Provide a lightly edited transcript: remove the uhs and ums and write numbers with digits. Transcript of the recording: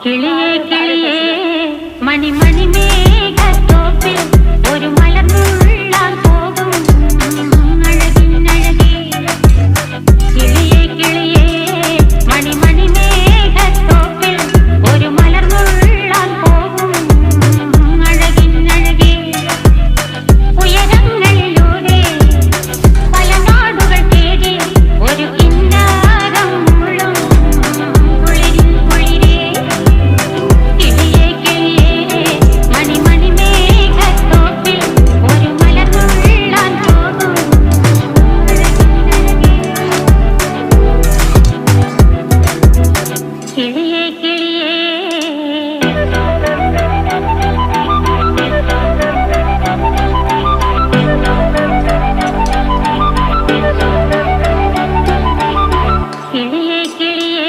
കിളിയേ കിളിയേ മണിമണി മേഘത്തോപ്പിൽ ഒരു മലർന്നുള്ളാൻ പോകും അഴകിനഴകേ. കിളിയേ കിളിയേ മണിമണി മേഘത്തോപ്പിൽ ഒരു മലർന്നുള്ളാൻ പോകും അഴകിനഴകേ. ഉയരങ്ങളിലൂടെ പല നാടുകൾ തേടി ഒരു കിന്നാരം മുള്ളും കുളിരിൻ കുളിരേ. കിളിയേ കിളിയേ മണിമണി മേഘത്തോപ്പിൽ ഒരു മലർന്നുള്ളാൻ പോകും അഴകിനഴകേ. കിളിയേ കിളിയേ കിളിയേ കിളിയേ